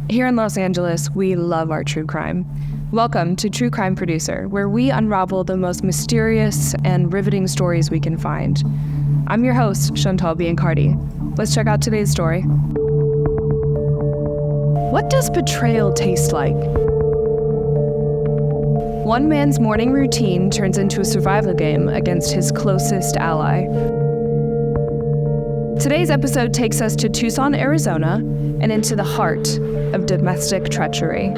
Here in Los Angeles, we love our true crime. Welcome to True Crime Producer, where we unravel the most mysterious and riveting stories we can find. I'm your host, Chantal Biancardi. Let's check out today's story. What does betrayal taste like? One man's morning routine turns into a survival game against his closest ally. Today's episode takes us to Tucson, Arizona, and into the heart of domestic treachery.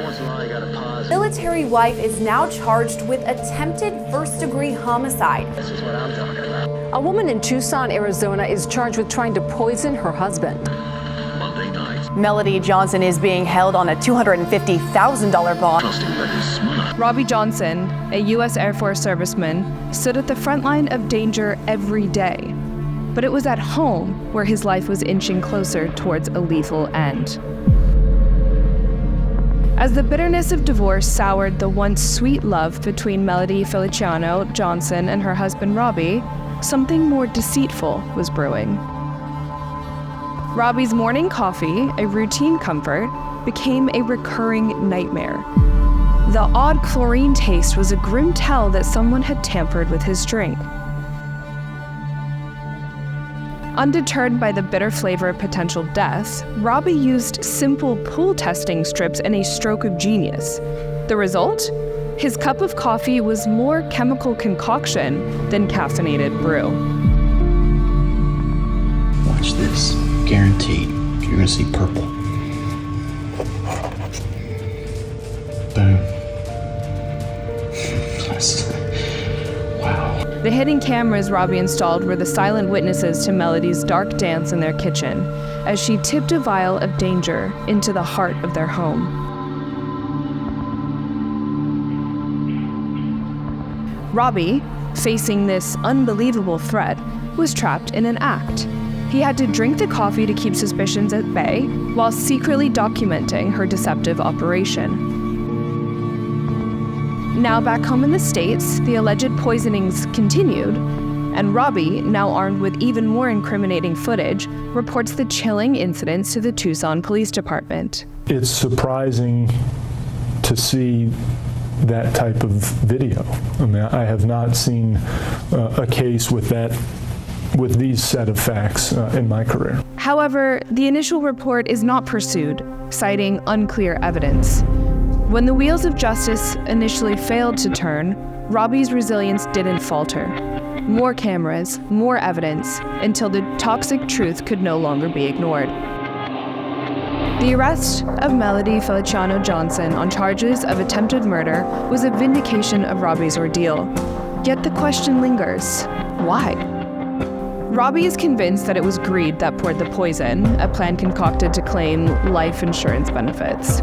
Military wife is now charged with attempted first-degree homicide. This is what I'm talking about. A woman in Tucson, Arizona is charged with trying to poison her husband. Monday night. Melody Johnson is being held on a $250,000 bond. Roby Johnson, a U.S. Air Force serviceman, stood at the front line of danger every day. But it was at home where his life was inching closer towards a lethal end. As the bitterness of divorce soured the once sweet love between Melody Felicano Johnson and her husband Roby, something more deceitful was brewing. Roby's morning coffee, a routine comfort, became a recurring nightmare. The odd chlorine taste was a grim tell that someone had tampered with his drink. Undeterred by the bitter flavor of potential death, Roby used simple pool testing strips and a stroke of genius. The result? His cup of coffee was more chemical concoction than caffeinated brew. Watch this. Guaranteed. You're gonna see purple. Boom. Wow. The hidden cameras Roby installed were the silent witnesses to Melody's dark dance in their kitchen, as she tipped a vial of danger into the heart of their home. Roby, facing this unbelievable threat, was trapped in an act. He had to drink the coffee to keep suspicions at bay, while secretly documenting her deceptive operation. Now back home in the States, the alleged poisonings continued, and Roby, now armed with even more incriminating footage, reports the chilling incidents to the Tucson Police Department. It's surprising to see that type of video. I mean, I have not seen a case with these set of facts in my career. However, the initial report is not pursued, citing unclear evidence. When the wheels of justice initially failed to turn, Roby's resilience didn't falter. More cameras, more evidence, until the toxic truth could no longer be ignored. The arrest of Melody Felicano Johnson on charges of attempted murder was a vindication of Roby's ordeal. Yet the question lingers, why? Roby is convinced that it was greed that poured the poison, a plan concocted to claim life insurance benefits.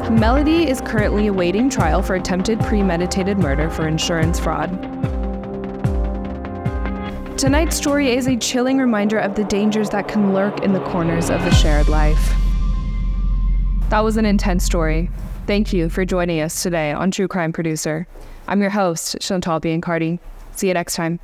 Melody is currently awaiting trial for attempted premeditated murder for insurance fraud. Tonight's story is a chilling reminder of the dangers that can lurk in the corners of a shared life. That was an intense story. Thank you for joining us today on True Crime Producer. I'm your host, Chantal Biancardi. See you next time.